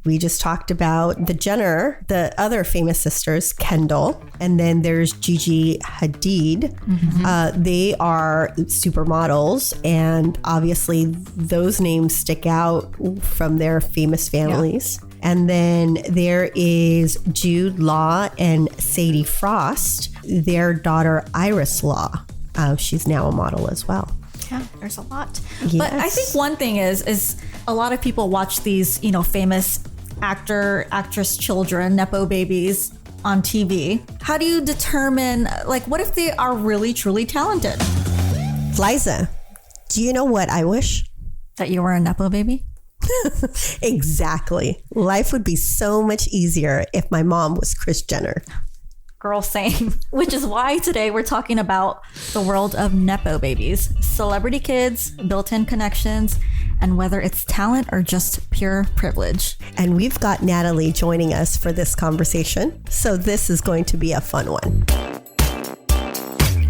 We just talked about the Jenner, the other famous sisters, Kendall, and then there's Gigi Hadid. They are supermodels, and obviously those names stick out from their famous families. Yeah. And then there is Jude Law and Sadie Frost, their daughter Iris Law. She's now a model as well. Yeah, there's a lot. Yes. But I think one thing is a lot of people watch these, famous actress children, Nepo babies on TV. How do you determine, what if they are really, truly talented? Liza, do you know what I wish? That you were a Nepo baby? Exactly. Life would be so much easier if my mom was Kris Jenner. Girl, same. Which is why today we're talking about the world of Nepo babies, celebrity kids, built-in connections, and whether it's talent or just pure privilege. And we've got Nathalie joining us for this conversation, so this is going to be a fun one.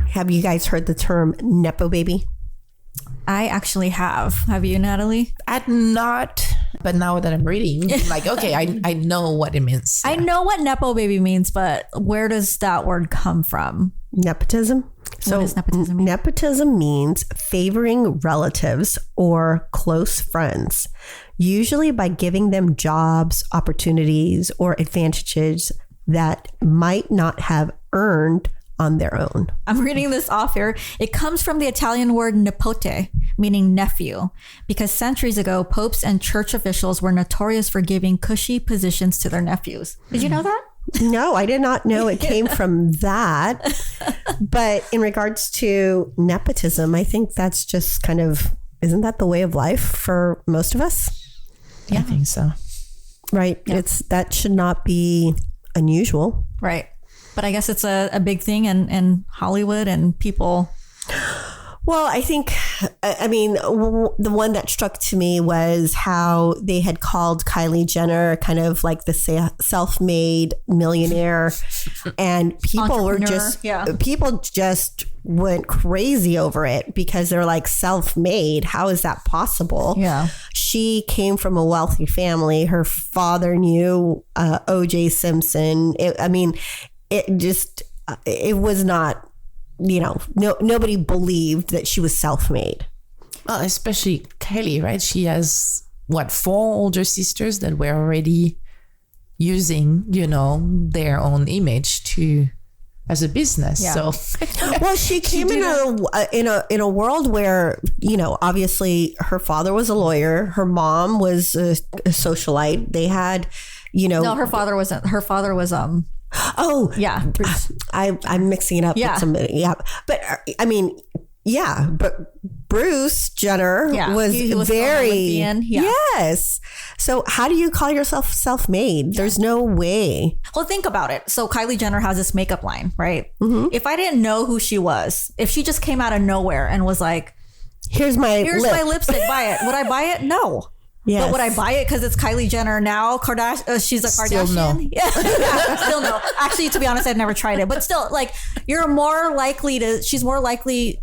Have you guys heard the term Nepo baby? I actually have. Have you, Nathalie? I'd not, but now that I'm reading, I'm like, okay, I know what it means. I know what Nepo baby means, but where does that word come from? Nepotism. So what does nepotism mean? Nepotism means favoring relatives or close friends, usually by giving them jobs, opportunities, or advantages that might not have earned on their own. I'm reading this off here. It comes from the Italian word nepote, meaning nephew, because centuries ago, popes and church officials were notorious for giving cushy positions to their nephews. Did you know that? No, I did not know it came from that. But in regards to nepotism, I think that's just kind of, isn't that the way of life for most of us? Yeah. I think so. Right. Yeah. That should not be unusual. Right. But I guess it's a big thing in Hollywood and people. Well, I think, the one that struck to me was how they had called Kylie Jenner kind of like the self-made millionaire, and people just went crazy over it because they're like, self-made, how is that possible? Yeah. She came from a wealthy family. Her father knew O.J. Simpson. It was not, nobody believed that she was self-made. Well, especially Kylie, right? She has, 4 older sisters that were already using, their own image as a business. Yeah. So, well, she came in a world where, obviously her father was a lawyer. Her mom was a socialite. They had, No, her father wasn't. Her father was, Oh, yeah. Bruce. I'm mixing it up with somebody. Yeah. But but Bruce Jenner was very, yes. So how do you call yourself self-made? There's no way. Well, think about it. So Kylie Jenner has this makeup line, right? Mm-hmm. If I didn't know who she was, if she just came out of nowhere and was like, here's my lipstick, buy it. Would I buy it? No. Yes. But would I buy it because it's Kylie Jenner now? She's a Kardashian. Still no. Yeah. Still no. Actually, to be honest, I've never tried it. But still, she's more likely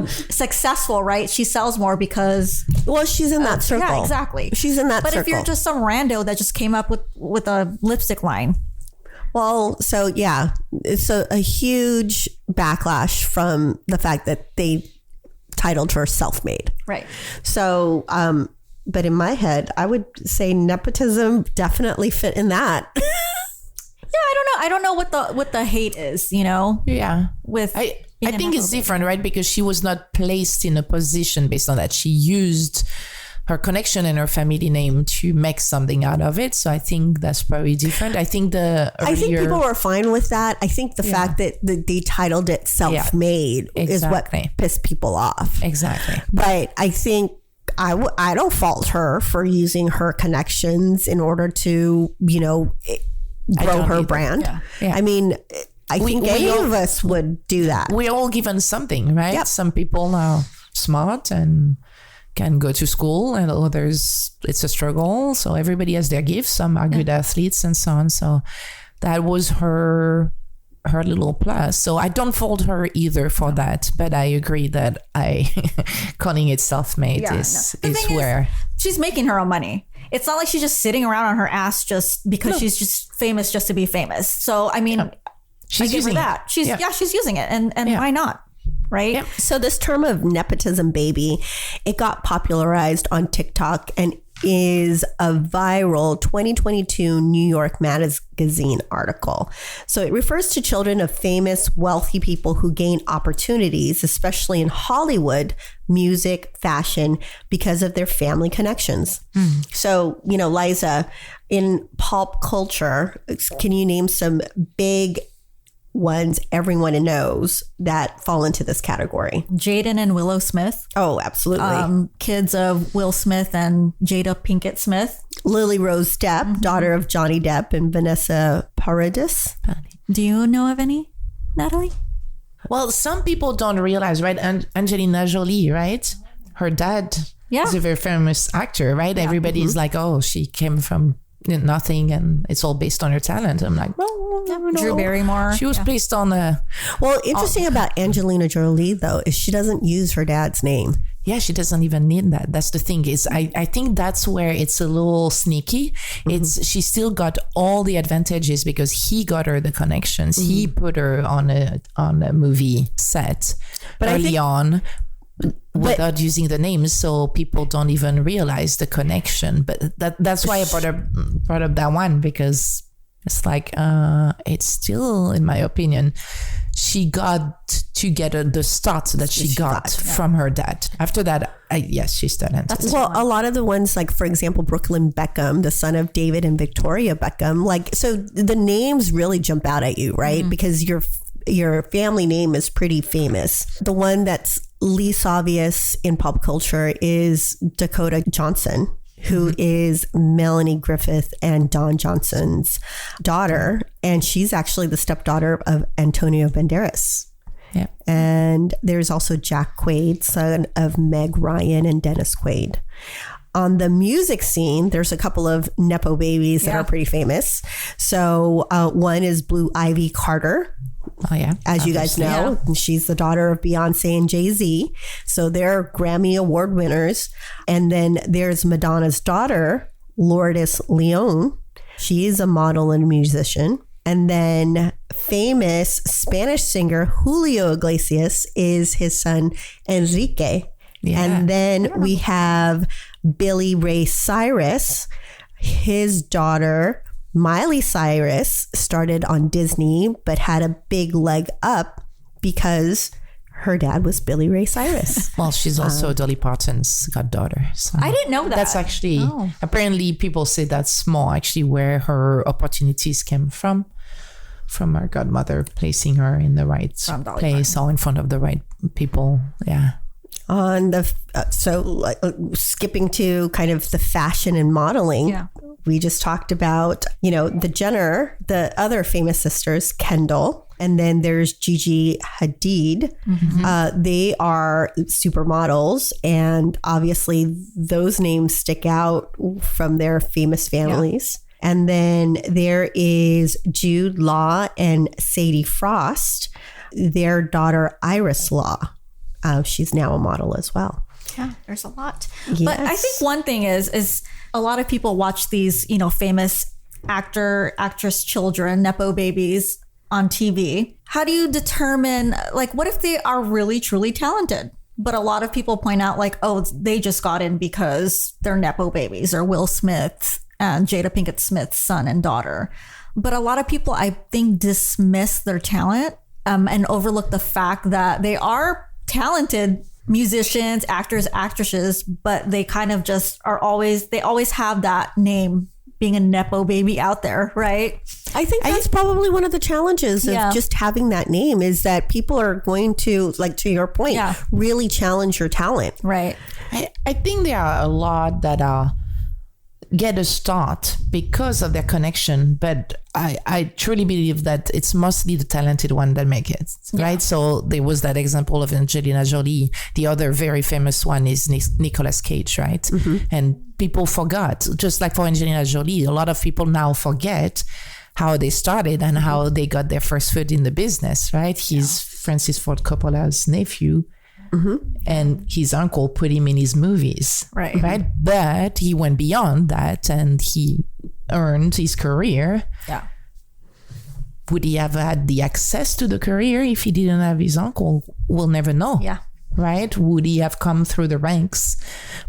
successful, right? She sells more because... Well, she's in that circle. Yeah, exactly. She's in that circle. But if you're just some rando that just came up with a lipstick line... Well, so yeah. It's a huge backlash from the fact that they titled her self-made. Right. So, but in my head, I would say nepotism definitely fit in that. Yeah, I don't know what the hate is, Yeah. I think it's different, right? Because she was not placed in a position based on that. She used her connection and her family name to make something out of it. So I think that's probably different. I think people were fine with that. I think the fact that they titled it self-made is what pissed people off. Exactly. But I think I don't fault her for using her connections in order to, grow her brand. Yeah. Yeah. I mean, I think any of us would do that. We're all given something, right? Yep. Some people are smart and can go to school, and others it's a struggle. So everybody has their gifts. Some are good athletes and so on. So that was her little plus. So I don't fault her either for that, but I agree that calling it self-made is where she's making her own money. it's not like she's just sitting around on her ass just because she's just famous just to be famous. So, I mean, she's using that. She's using it. And why not? Right. Yep. So this term of nepotism baby, it got popularized on TikTok and is a viral 2022 New York Magazine article. So it refers to children of famous, wealthy people who gain opportunities, especially in Hollywood, music, fashion, because of their family connections. So, Liza, in pop culture, can you name some big ones everyone knows that fall into this category? Jaden and Willow Smith. Oh, absolutely. Kids of Will Smith and Jada Pinkett Smith. Lily Rose Depp, daughter of Johnny Depp and Vanessa Paradis. Do you know of any, Nathalie? Well, some people don't realize, right? Angelina Jolie, right? Her dad is a very famous actor, right? Everybody is like, oh, she came from nothing and it's all based on her talent. I'm like, well, no. Drew Barrymore. She was placed on a... Well, interesting about Angelina Jolie, though, is she doesn't use her dad's name. Yeah, she doesn't even need that. That's the thing. Is I think that's where it's a little sneaky. She still got all the advantages because he got her the connections. He put her on a movie set early on. Without using the names, so people don't even realize the connection. But that's why I brought up that one, because it's like it's still, in my opinion, she got to get the start that she got from her dad. After that, she's talented. Well, a lot of the ones, like for example, Brooklyn Beckham, the son of David and Victoria Beckham, so the names really jump out at you, right? Because your family name is pretty famous. The one that's least obvious in pop culture is Dakota Johnson, who is Melanie Griffith and Don Johnson's daughter. And she's actually the stepdaughter of Antonio Banderas. Yeah. And there's also Jack Quaid, son of Meg Ryan and Dennis Quaid. On the music scene, there's a couple of Nepo babies that are pretty famous. So one is Blue Ivy Carter. Oh, yeah. As you guys know, she's the daughter of Beyonce and Jay-Z. So they're Grammy Award winners. And then there's Madonna's daughter, Lourdes Leon. She's a model and a musician. And then famous Spanish singer Julio Iglesias is his son, Enrique. Yeah. And then we have Billy Ray Cyrus. His daughter, Miley Cyrus, started on Disney, but had a big leg up because her dad was Billy Ray Cyrus. Well, she's also Dolly Parton's goddaughter. So I didn't know that. That's actually, apparently people say that's small, actually, where her opportunities came from her godmother placing her in the right place or in front of the right people. Yeah. On the skipping to kind of the fashion and modeling, we just talked about the Jenner, the other famous sisters, Kendall, and then there's Gigi Hadid. They are supermodels, and obviously those names stick out from their famous families. And then there is Jude Law and Sadie Frost, their daughter Iris Law. She's now a model as well. Yeah, there's a lot. Yes. But I think one thing is a lot of people watch these, famous actress children, Nepo babies on TV. How do you determine, what if they are really, truly talented? But a lot of people point out they just got in because they're Nepo babies, or Will Smith and Jada Pinkett Smith's son and daughter. But a lot of people, I think, dismiss their talent and overlook the fact that they are talented musicians, actors, actresses, but they kind of just they always have that name, being a Nepo baby out there, right? I think that's probably one of the challenges of just having that name, is that people are going to, to your point, really challenge your talent. Right. I think there are a lot that get a start because of their connection, but I truly believe that it's mostly the talented one that make it, right? So there was that example of Angelina Jolie. The other very famous one is Nicolas Cage, right? And people forgot, just like for Angelina Jolie, a lot of people now forget how they started and how they got their first foot in the business, right? He's Francis Ford Coppola's nephew. and his uncle put him in his movies. Right. But he went beyond that and he earned his career. Yeah. Would he have had the access to the career if he didn't have his uncle? We'll never know. Yeah. Right? Would he have come through the ranks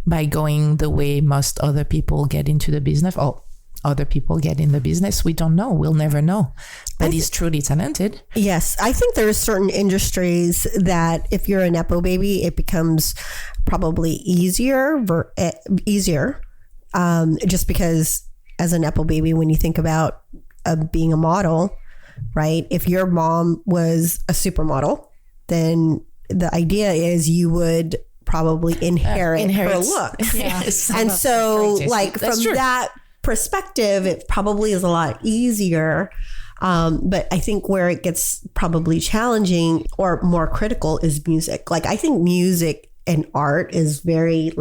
by going the way most other people get into the business? Or other people get in the business? We don't know. We'll never know. But he's truly talented. Yes. I think there's certain industries that if you're a Nepo baby, it becomes probably easier, just because as a Nepo baby, when you think about being a model, right? If your mom was a supermodel, then the idea is you would probably inherit her looks. Yes. And so like from that perspective, it probably is a lot easier. But I think where it gets probably challenging or more critical is music. Like I think music and art is very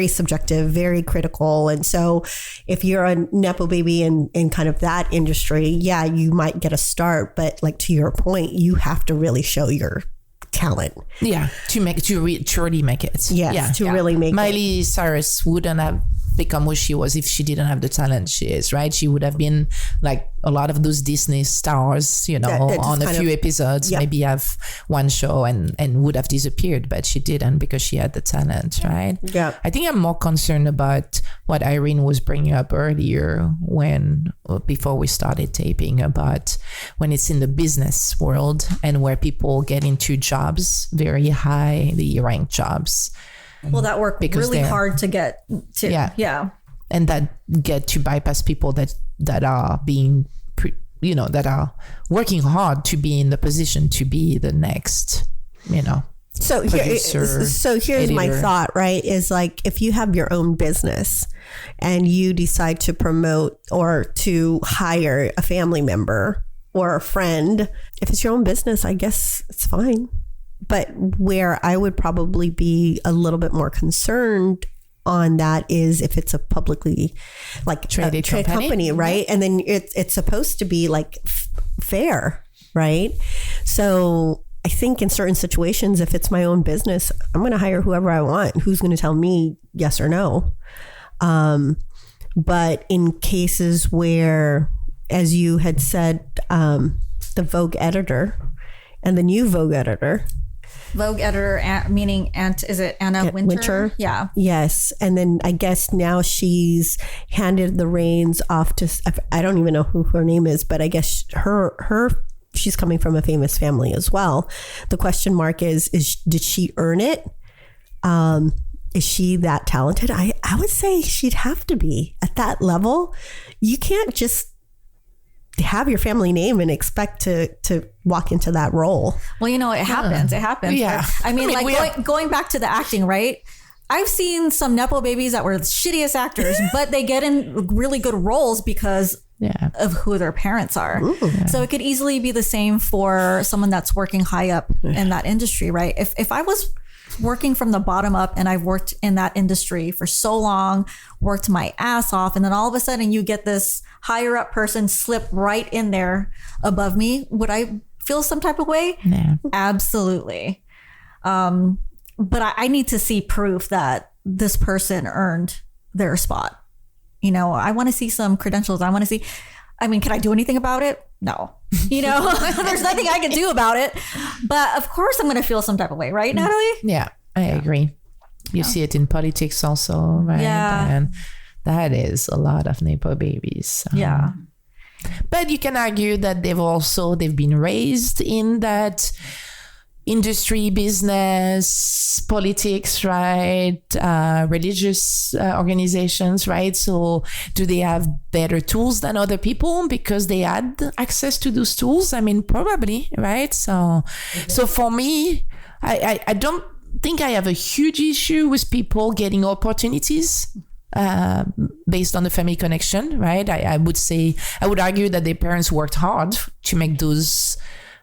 subjective, very critical. And so if you're a Nepo baby in kind of that industry, yeah, you might get a start. But like to your point, you have to really show your talent. Yeah, to truly make it. Yes, to really make Miley Cyrus wouldn't have become who she was if she didn't have the talent she is, right? She would have been like a lot of those Disney stars, you know, on a few episodes, maybe have one show and would have disappeared, but she didn't because she had the talent, right? Yeah. I think I'm more concerned about what Irene was bringing up earlier before we started taping, about when it's in the business world and where people get into jobs, very highly ranked jobs. Well, that work really hard to get to. Yeah. And that get to bypass people that are being, that are working hard to be in the position to be the next, So here's editor. my thought, right? Is like if you have your own business and you decide to promote or to hire a family member or a friend, if it's your own business, I guess it's fine. But where I would probably be a little bit more concerned on that is if it's a publicly traded company, right? And then it's supposed to be like fair, right? So I think in certain situations, if it's my own business, I'm going to hire whoever I want. Who's going to tell me yes or no? But in cases where, as you had said, the Vogue editor and the new Vogue editor, meaning is it Anna Wintour? Yeah. Yes. And then I guess now she's handed the reins off to, I don't even know who her name is, but I guess she's coming from a famous family as well. The question mark is did she earn it? Is she that talented? I would say she'd have to be at that level. You can't just have your family name and expect to walk into that role. Well, it happens. It happens. Yeah. I mean going back to the acting, right? I've seen some Nepo babies that were the shittiest actors, but they get in really good roles because of who their parents are. Ooh, yeah. So it could easily be the same for someone that's working high up in that industry, right? If I was working from the bottom up and I've worked in that industry for so long, worked my ass off, and then all of a sudden you get this higher up person slip right in there above me, would I feel some type of way? No. Absolutely. But I need to see proof that this person earned their spot. I want to see some credentials. I want to see, can I do anything about it? No. There's nothing I can do about it. But of course I'm going to feel some type of way, right, Nathalie? Yeah, I agree. You see it in politics also, right? Yeah. And that is a lot of Nepo babies. Yeah. But you can argue that they've been raised in that industry, business, politics, right? Religious organizations, right? So do they have better tools than other people because they had access to those tools? Probably, right? So for me, I don't think I have a huge issue with people getting opportunities based on the family connection, right? I would argue that their parents worked hard to make those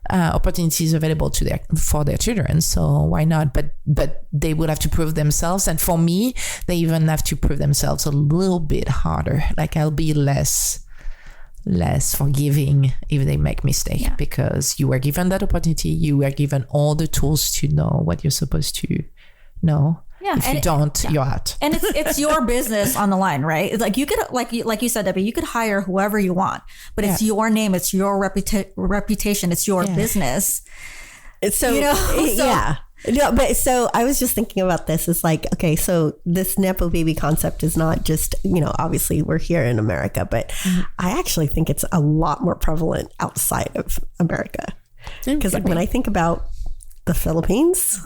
opportunities available for their children, so why not? But they would have to prove themselves, and for me, they even have to prove themselves a little bit harder. Like I'll be less less forgiving if they make mistake, because you were given that opportunity. You were given all the tools to know what you're supposed to know. Yeah, if you don't, you're out. And it's your business on the line, right? It's like you could, like you said, Debbie, you could hire whoever you want, but it's your name, it's your reputation, it's your business. So, yeah. No, but so I was just thinking about this. It's like, okay, so this Nepo baby concept is not just, obviously we're here in America, but I actually think it's a lot more prevalent outside of America. Because when I think about the Philippines,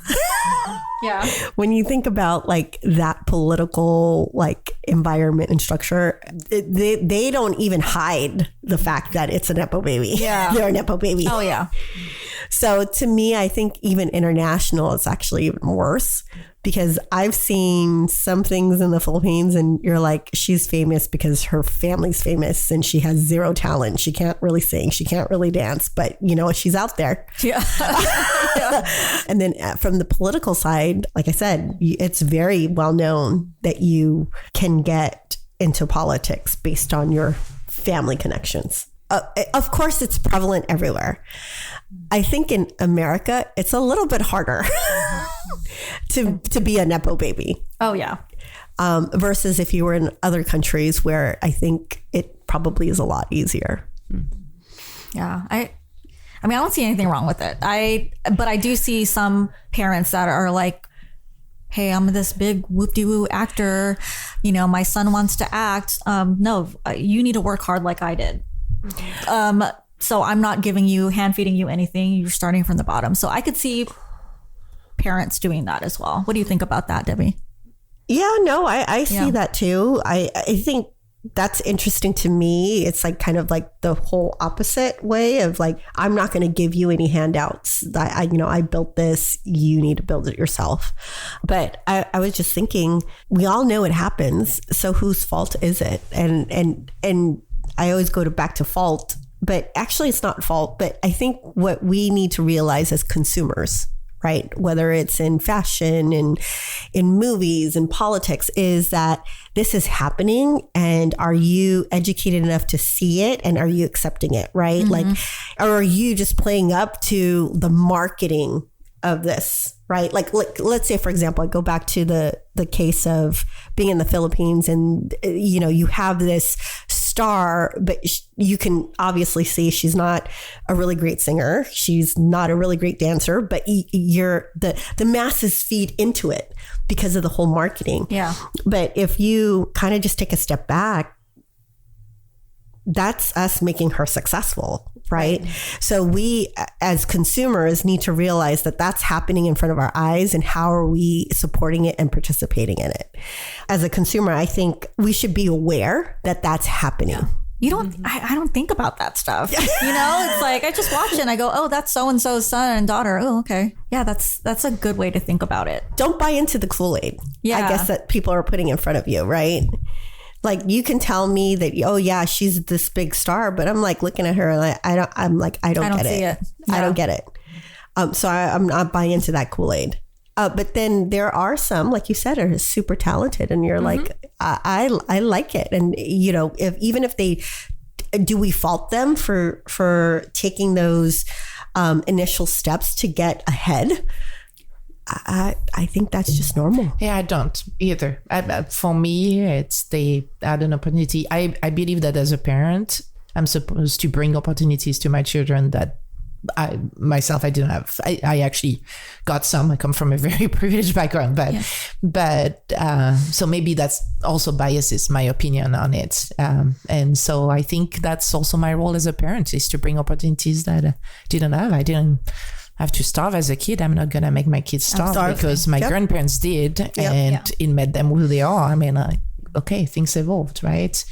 when you think about like that political like environment and structure, they don't even hide the fact that it's a Nepo baby. Yeah, they're a Nepo baby. Oh yeah. So to me, I think even international, it's actually even worse, because I've seen some things in the Philippines and you're like, she's famous because her family's famous and she has zero talent. She can't really sing. She can't really dance, but she's out there. Yeah. And then from the political side, like I said, it's very well known that you can get into politics based on your family connections. Of course, it's prevalent everywhere. I think in America, it's a little bit harder to be a Nepo baby. Oh, yeah. Versus if you were in other countries where I think it probably is a lot easier. Yeah. I mean, I don't see anything wrong with it. But I do see some parents that are like, hey, I'm this big whoop-de-woo actor. My son wants to act. No, you need to work hard like I did. So I'm not hand feeding you anything. You're starting from the bottom. So I could see parents doing that as well. What do you think about that, Debbie? Yeah, no, I see that too. I think that's interesting to me. It's like kind of like the whole opposite way of like, I'm not going to give you any handouts. I built this. You need to build it yourself. But I was just thinking, we all know it happens. So whose fault is it? And I always go back to fault, but actually it's not fault. But I think what we need to realize as consumers, right, whether it's in fashion and in movies and politics, is that this is happening. And are you educated enough to see it? And are you accepting it, right? Mm-hmm. Like, or are you just playing up to the marketing of this, right? Like let's say, for example, I go back to the case of being in the Philippines and, you have this star, but you can obviously see she's not a really great singer. She's not a really great dancer, but the masses feed into it because of the whole marketing. Yeah. But if you kind of just take a step back, that's us making her successful, right? So we as consumers need to realize that that's happening in front of our eyes, and how are we supporting it and participating in it? As a consumer, I think we should be aware that that's happening. Yeah. You don't, I don't think about that stuff. It's like, I just watch it and I go, oh, that's so-and-so's son and daughter. Oh, okay. Yeah, that's a good way to think about it. Don't buy into the Kool-Aid, I guess, that people are putting in front of you, right? Like, you can tell me that, oh yeah, she's this big star, but I'm like looking at her and I don't get it. Yeah. I don't get it. So I'm not buying into that Kool-Aid. But then there are some, like you said, are super talented, and you're like, I like it. And if they do, we fault them for taking those initial steps to get ahead? I think that's just normal. Yeah, I don't either. For me, it's they add an opportunity. I believe that as a parent, I'm supposed to bring opportunities to my children that I didn't have. I actually got some. I come from a very privileged background, but so maybe that's also biases my opinion on it. And so I think that's also my role as a parent, is to bring opportunities that I didn't have. I didn't have to starve as a kid. I'm not going to make my kids starve because my grandparents did, and it made them who they are. I mean, okay, things evolved, right?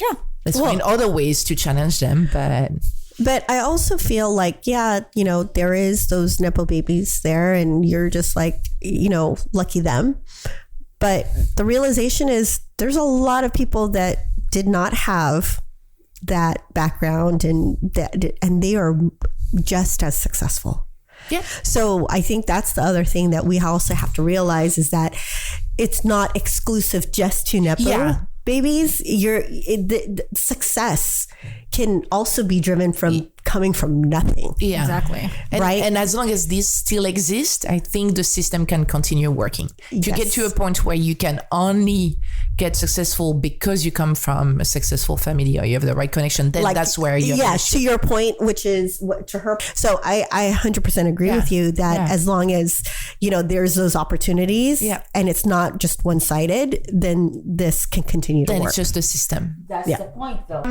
Yeah. Let's find other ways to challenge them, But I also feel like, there is those Nepo babies there, and you're just like, lucky them. But the realization is there's a lot of people that did not have that background, and they are just as successful. Yeah. So I think that's the other thing that we also have to realize, is that it's not exclusive just to Nepo. Yeah. babies, the success can also be driven from coming from nothing. Yeah, exactly. Right. And as long as this still exists, I think the system can continue working. If you get to a point where you can only get successful because you come from a successful family or you have the right connection, then that's where you're to your point, which is what to her. So I 100% agree with you that as long as, there's those opportunities and it's not just one-sided, then this can continue to work. Then it's just the system. That's the point, though.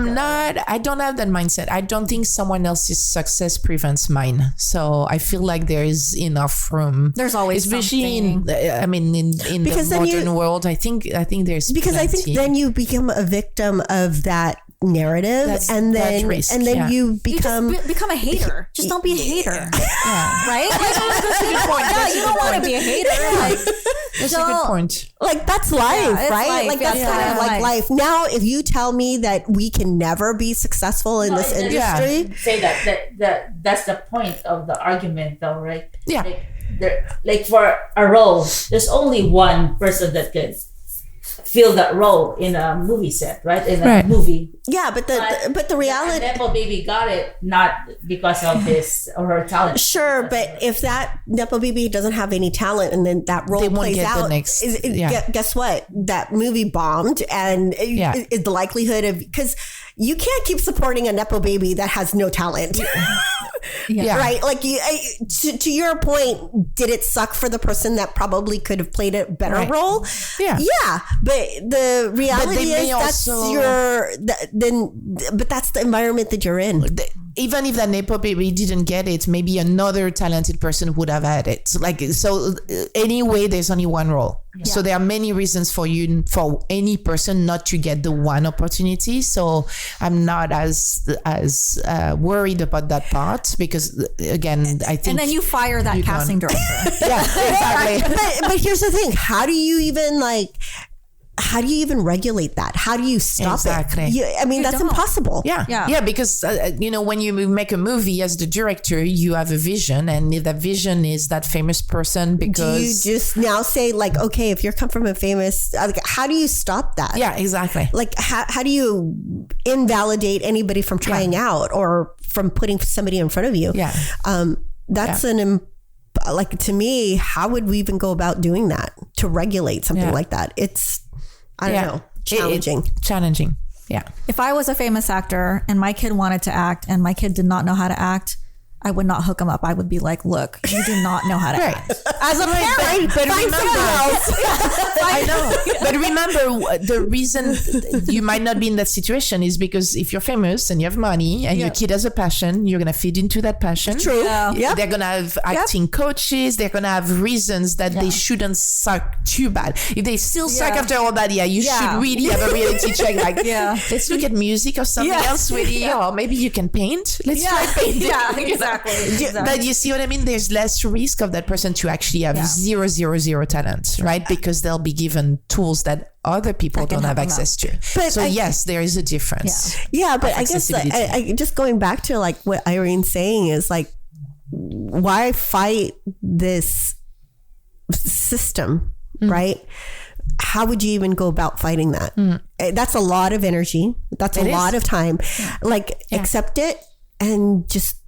I don't have that mindset. I don't think someone else's success prevents mine. So I feel like there is enough room. There's always especially something. in the modern world. I think there's because plenty. I think then you become a victim of that narrative, and then you become a hater. Just don't be a hater, right? That's a good point. You don't want to be a hater. That's a good point. Like that's life, right? Like that's kind of like life. Now, if you tell me that we can never be successful in this industry, say that's the point of the argument, though, right? Yeah. Like for a role, there's only one person that could fill that role in a movie set, right? In a movie. Yeah, but the reality, Nepo baby got it not because of his or her talent. Sure, but if that Nepo baby doesn't have any talent and then that role plays out, guess what? That movie bombed, and is the likelihood of, because you can't keep supporting a Nepo baby that has no talent. Right? Like to your point, did it suck for the person that probably could have played a better role? Yeah, but the reality is but that's the environment that you're in. Even if that Nepo baby didn't get it, maybe another talented person would have had it. Anyway, there's only one role. Yeah. So there are many reasons for any person not to get the one opportunity. So I'm not as worried about that part, because again, I think. And then you fire that casting director. Yeah, exactly. But here's the thing: how do you even regulate that? How do you stop it? I mean, that's impossible. Yeah. Because when you make a movie as the director, you have a vision, and if that vision is that famous person, because do you just now say like, okay, if you come from a famous, how do you stop that? Yeah, exactly. Like, how do you invalidate anybody from trying out or from putting somebody in front of you? Yeah, that's like, to me, how would we even go about doing that to regulate something like that? It's, I don't know, challenging. Yeah. If I was a famous actor and my kid wanted to act and my kid did not know how to act, I would not hook him up. I would be like, look, you do not know how to act. As a parent, but remember, I know. But remember, the reason you might not be in that situation is because if you're famous and you have money and your kid has a passion, you're going to feed into that passion. True. Yeah. They're going to have acting coaches. They're going to have reasons that they shouldn't suck too bad. If they still suck after all that, you should really have a reality check. Like, let's look at music or something else, really. Or maybe you can paint. Let's try painting. Yeah, exactly. But you see what I mean? There's less risk of that person to actually have 0 talent, right? Because they'll be given tools that other people don't have access to. But yes, there is a difference. Yeah, but I guess I just going back to like what Irene's saying is like, why fight this system, right? How would you even go about fighting that? That's a lot of energy. That's a lot of time. Like, accept it and just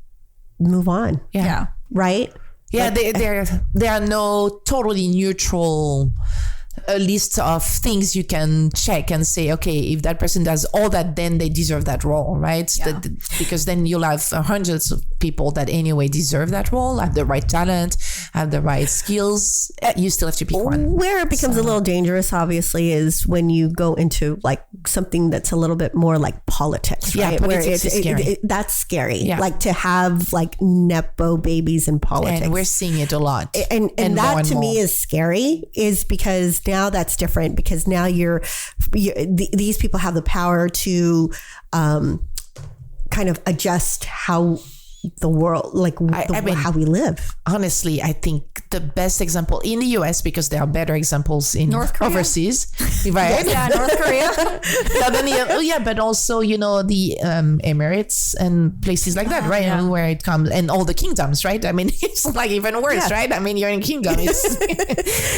move on. Yeah. Right? Yeah, there are no totally neutral list of things you can check and say, okay, if that person does all that, then they deserve that role, right? Because then you'll have hundreds of people that anyway deserve that role, have the right talent, have the right skills. You still have to pick one. Where it becomes a little dangerous, obviously, is when you go into like something that's a little bit more like politics, right? Yeah, politics is scary. That's scary. Yeah. Like to have like Nepo babies in politics. And we're seeing it a lot. And that to me is scary, is because now that's different, because now these people have the power to kind of adjust how the world, like how we live. Honestly, I think the best example in the US, because there are better examples in overseas, right? Yeah, North Korea. But also, the Emirates and places like that, right? Where it comes, and all the kingdoms, right? I mean, it's like even worse, right? I mean, you're in kingdom.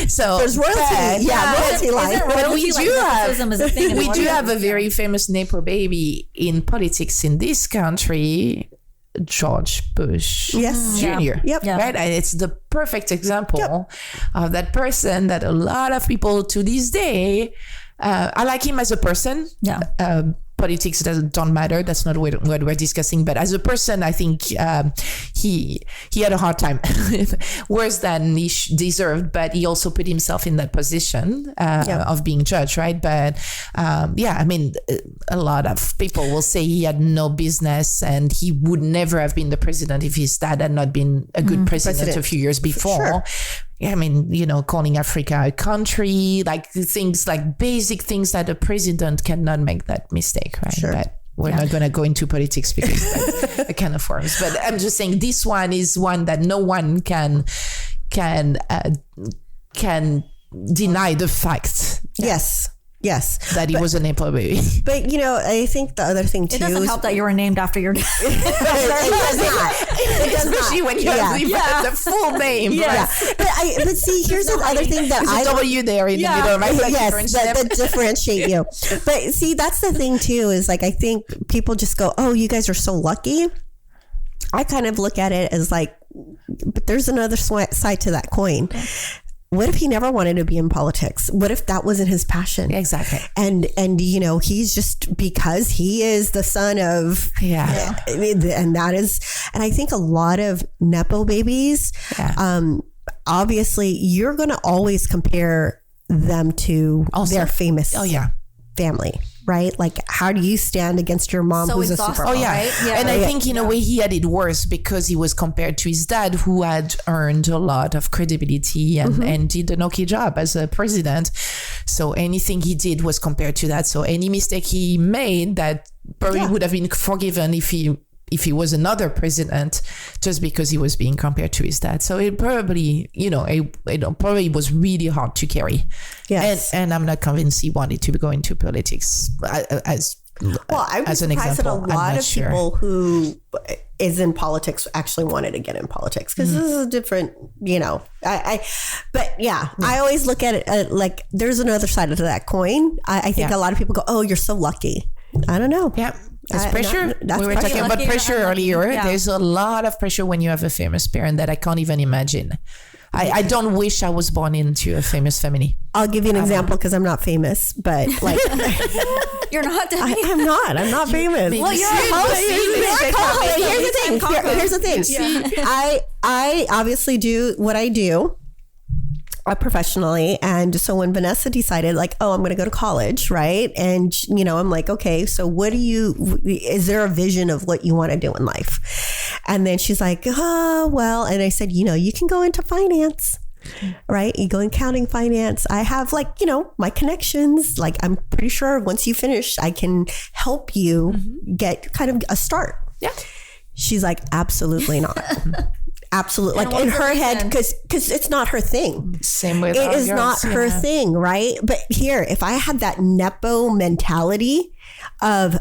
So there's royalty. Royalty life. But we do have a very famous Nepo baby in politics in this country, George Bush Jr. Right? And it's the perfect example of that person that a lot of people to this day, I like him as a person. Politics don't matter. That's not what we're discussing. But as a person, I think he had a hard time, worse than he deserved. But he also put himself in that position of being judged, right? But I mean, a lot of people will say he had no business and he would never have been the president if his dad had not been a good president a few years before. I mean, calling Africa a country, like things like basic things that a president cannot make that mistake, right? Sure. But we're not going to go into politics because that's a can of worms. But I'm just saying this one is one that no one can deny the fact. Yes. That he was a Nepo baby. But, I think the other thing too. It doesn't help that you were named after your dad. It does not. Especially when you have the full name. Yes. Right? But see, here's the other thing that I W there in the middle, right? That differentiate you. But see, that's the thing too, is like, I think people just go, oh, you guys are so lucky. I kind of look at it as like, but there's another side to that coin. What if he never wanted to be in politics? What if that wasn't his passion? Exactly. And he's just, because he is the son of, and that is, and I think a lot of Nepo babies, obviously you're going to always compare them to their famous family. Right? Like, how do you stand against your mom who's a supermodel? Right? And I think in a way he had it worse because he was compared to his dad, who had earned a lot of credibility and did an okay job as a president. So anything he did was compared to that. So any mistake he made, that probably would have been forgiven if he was another president, just because he was being compared to his dad. So it probably, probably was really hard to carry. Yes. And I'm not convinced he wanted to go into politics as an example. A lot of people who is in politics actually wanted to get in politics, because this is a different, I always look at it like there's another side of that coin. I think a lot of people go, oh, you're so lucky. I don't know. Yeah. There's pressure. We were talking about pressure earlier. Yeah. There's a lot of pressure when you have a famous parent that I can't even imagine. I don't wish I was born into a famous family. I'll give you an example, because I'm not famous, but like you're not. I'm not famous. Well, you're a host. Here's the thing. I obviously do what I do professionally, and so when Vanessa decided, like, oh, I'm going to go to college, right? And I'm like, okay, so is there a vision of what you want to do in life? And then she's like, oh, well, and I said, you can go into finance, right? You go in accounting, finance. I have my connections. Like, I'm pretty sure once you finish, I can help you get kind of a start. Yeah. She's like, absolutely not. Absolutely. Like, in her head, because it's not her thing. Same with it is not her thing, right? But here, if I had that Nepo mentality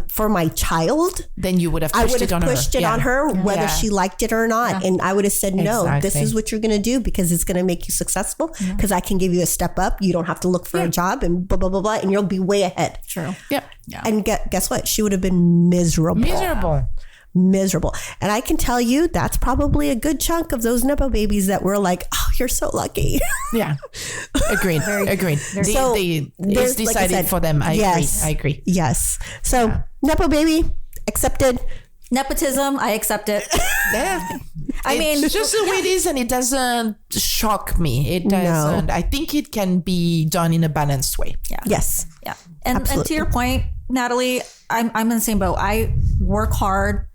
for my child, then you would have pushed it on her, whether she liked it or not. And I would have said, no, this is what you're going to do, because it's going to make you successful, because I can give you a step up. You don't have to look for a job and blah, blah, blah, blah. And you'll be way ahead. True. Yeah. And guess what? She would have been miserable. And I can tell you that's probably a good chunk of those Nepo babies that were like, oh, you're so lucky. Yeah. Agreed. It's decided for them. I agree. Yes. So Nepo baby, accepted. Nepotism, I accept it. Yeah. I mean, it's just the way it is, and it doesn't shock me. It doesn't. No. I think it can be done in a balanced way. Yeah. Yes. Yeah. And to your point, Nathalie, I'm in the same boat. I work hard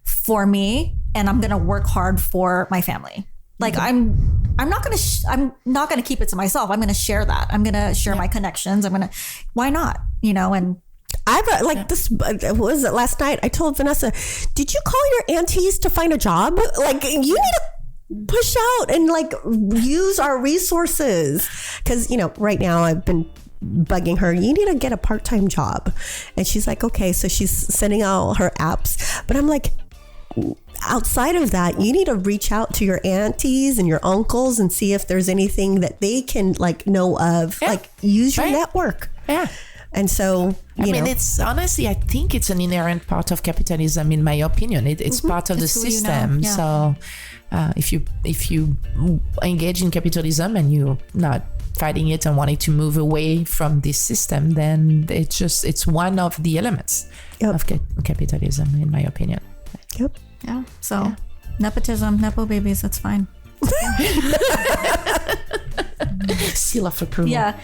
for me, and I'm going to work hard for my family. Like, I'm not going to keep it to myself. I'm going to share that. I'm going to share my connections. Why not? And I've like this. What was it last night? I told Vanessa, "Did you call your aunties to find a job? Like, you need to push out and like use our resources." Because right now I've been bugging her. You need to get a part-time job, and she's like, "Okay." So she's sending out her apps, but I'm like, outside of that, you need to reach out to your aunties and your uncles and see if there's anything that they can like know of. Like, use your network. Yeah. And so, I mean, it's honestly, I think it's an inherent part of capitalism, in my opinion. It's part of the system. So if you engage in capitalism and you're not fighting it and wanting to move away from this system, then it's one of the elements of capitalism, in my opinion. Yep. Yeah. So nepotism, nepo babies, that's fine. Seal of approval. Yeah.